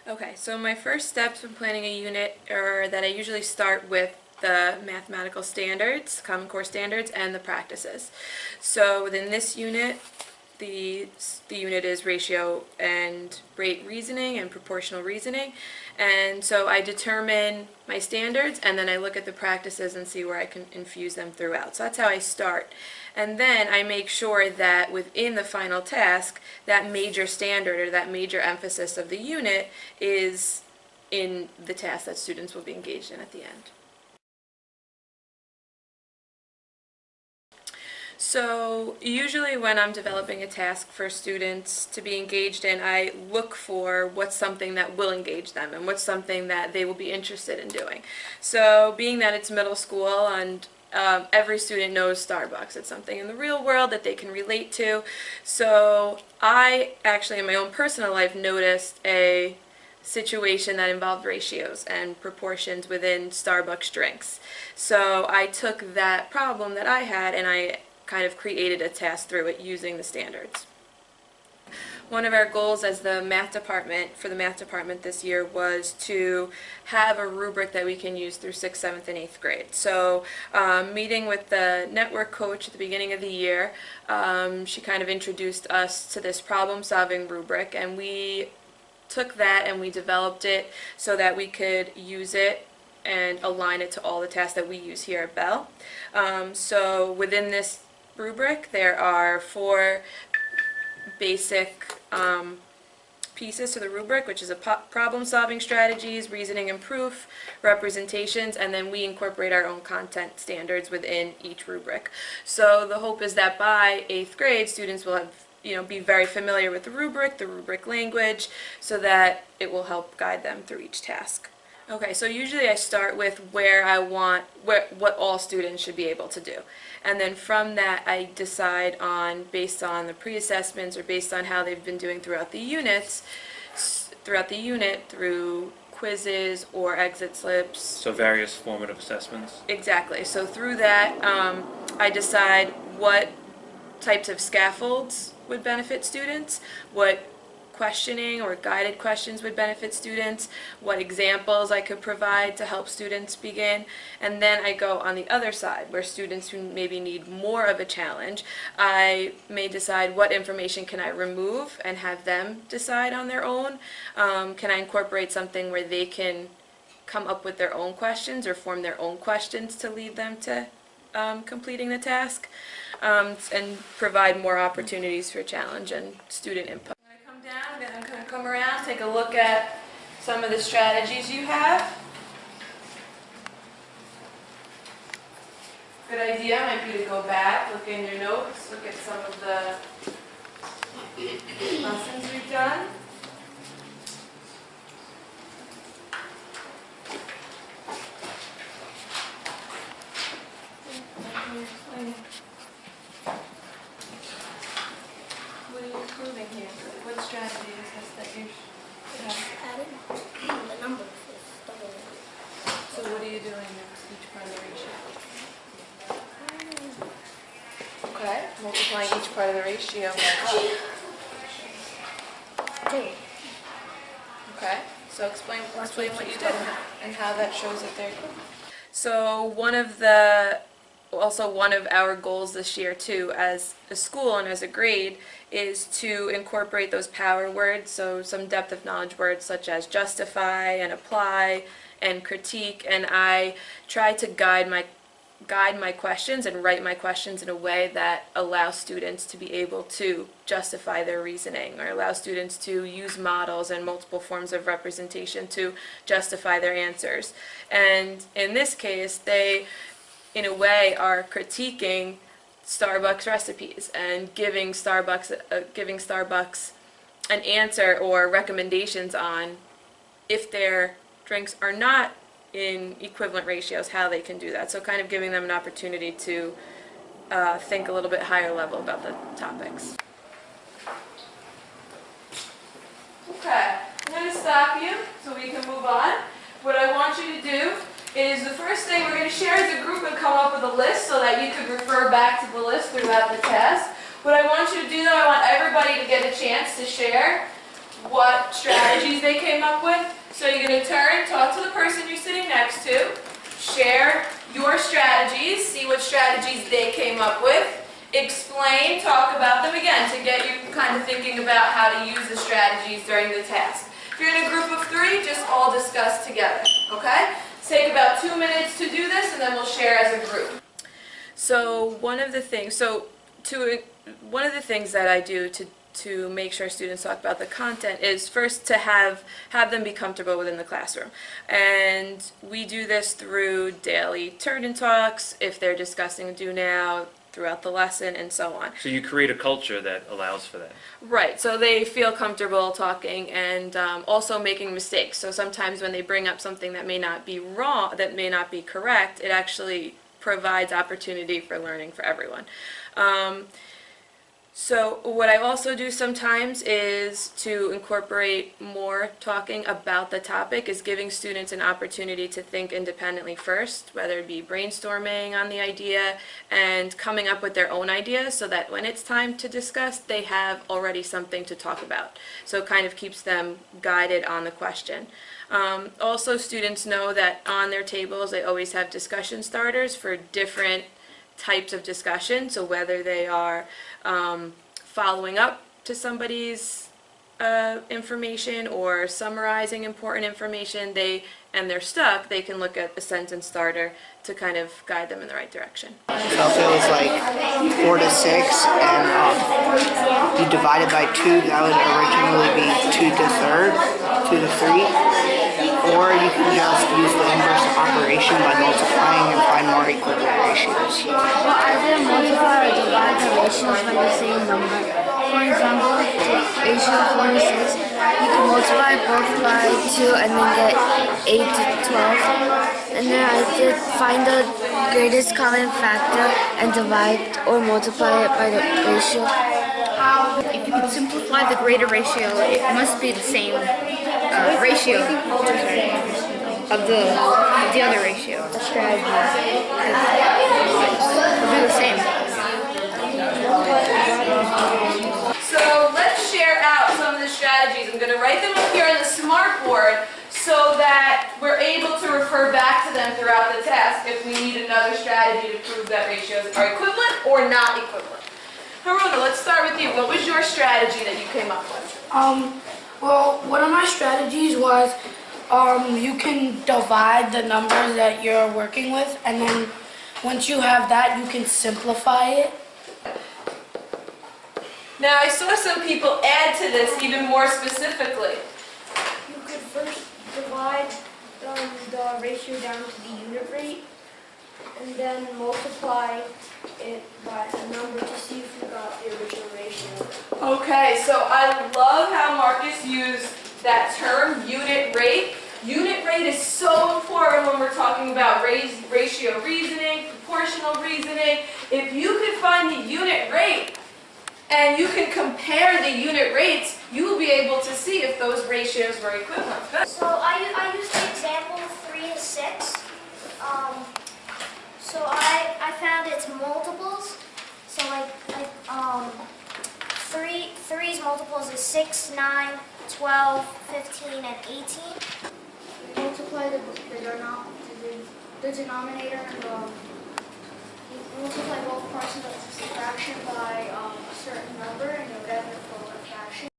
Okay, so my first steps when planning a unit are that I usually start with the mathematical standards, Common Core standards, and the practices. So within this unit, the unit is ratio and rate reasoning and proportional reasoning. And so I determine my standards and then I look at the practices and see where I can infuse them throughout. So that's how I start. And then I make sure that within the final task, that major standard or that major emphasis of the unit is in the task that students will be engaged in at the end. So usually when I'm developing a task for students to be engaged in, I look for what's something that will engage them and what's something that they will be interested in doing. So being that it's middle school and every student knows Starbucks, it's something in the real world that they can relate to. So I actually in my own personal life noticed a situation that involved ratios and proportions within Starbucks drinks. So I took that problem that I had and I kind of created a task through it using the standards. One of our goals as the math department, for the math department this year, was to have a rubric that we can use through 6th, 7th, and 8th grade. So meeting with the network coach at the beginning of the year, she kind of introduced us to this problem-solving rubric, and we took that and we developed it so that we could use it and align it to all the tasks that we use here at Bell. So within this rubric there are 4 basic pieces to the rubric, which is a problem-solving strategies, reasoning and proof, representations, and then we incorporate our own content standards within each rubric. So the hope is that by 8th grade, students will have be very familiar with the rubric language, so that it will help guide them through each task. Okay, so usually I start with where I want, what all students should be able to do. And then from that I decide on, based on the pre-assessments or based on how they've been doing throughout the unit through quizzes or exit slips. So various formative assessments? Exactly. So through that I decide what types of scaffolds would benefit students, what questioning or guided questions would benefit students, what examples I could provide to help students begin, and then I go on the other side where students who maybe need more of a challenge, I may decide what information can I remove and have them decide on their own. Can I incorporate something where they can come up with their own questions or form their own questions to lead them to completing the task, and provide more opportunities for challenge and student input. Down, then I'm going to come around, take a look at some of the strategies you have. Good idea might be to go back, look in your notes, look at some of the lessons we've done. What are you improving here? What strategy is this that you have? Adding the numbers is double. So what are you doing next? Each part of the ratio? Okay, multiplying each part of the ratio by what? 2. Okay, so explain what you did and how that shows that they're equivalent. So one of our goals this year too, as a school and as a grade, is to incorporate those power words, so some depth of knowledge words such as justify and apply and critique, and I try to guide my questions and write my questions in a way that allows students to be able to justify their reasoning, or allow students to use models and multiple forms of representation to justify their answers. And in this case, they in a way are critiquing Starbucks recipes and giving Starbucks an answer or recommendations on, if their drinks are not in equivalent ratios, how they can do that. So kind of giving them an opportunity to think a little bit higher level about the topics. Okay, I'm going to stop you so we can move on. What I want you to do is, the first thing we're going to share as a group and come up with a list so that you could refer back to the list throughout the test. What I want you to do though, I want everybody to get a chance to share what strategies they came up with. So you're going to turn, talk to the person you're sitting next to, share your strategies, see what strategies they came up with, explain, talk about them again to get you kind of thinking about how to use the strategies during the task. If you're in a group of 3, just all discuss together, okay? Take about 2 minutes to do this and then we'll share as a group. So one of the things that I do to make sure students talk about the content is first to have them be comfortable within the classroom. And we do this through daily turn-in talks, if they're discussing do now, throughout the lesson, and so on. So you create a culture that allows for that. Right, so they feel comfortable talking and also making mistakes. So sometimes when they bring up something that may not be wrong, that may not be correct, it actually provides opportunity for learning for everyone. So what I also do sometimes is to incorporate more talking about the topic, is giving students an opportunity to think independently first, whether it be brainstorming on the idea and coming up with their own ideas so that when it's time to discuss, they have already something to talk about. So it kind of keeps them guided on the question. Also, students know that on their tables they always have discussion starters for different types of discussion, so whether they are following up to somebody's information or summarizing important information, they're stuck, they can look at the sentence starter to kind of guide them in the right direction. So if it was like 4 to 6 and you divide it by 2, that would originally be 2 to 3. Or you can just use the inverse operation by multiplying and find more equivalent ratios. Well, either multiply or divide the ratios by the same number. For example, the ratio of 4 to 6, you can multiply both by 2 and then get 8 to 12. And then I did find the greatest common factor and divide or multiply it by the ratio. If you could simplify the greater ratio, it must be the same ratio of the other ratio. The strategy. It'll be the same. So let's share out some of the strategies. I'm going to write them up here on the smart board so that we're able to refer back to them throughout the task if we need another strategy to prove that ratios are equivalent or not equivalent. Haruna, let's start with you. What was your strategy that you came up with? Well, one of my strategies was you can divide the numbers that you're working with, and then once you have that, you can simplify it. Now, I saw some people add to this even more specifically. You could first divide the ratio down to the unit rate, and then multiply it by a number to see if you got the original ratio. Okay, so I love how Marcus used that term, unit rate. Unit rate is so important when we're talking about ratio reasoning, proportional reasoning. If you could find the unit rate and you can compare the unit rates, you will be able to see if those ratios were equivalent. Good. So I used the example 3 to 6. So I found its multiples. So like 3's multiples is 6, 9, 12, 15, and 18. Multiply the denominator and multiply both parts of the fraction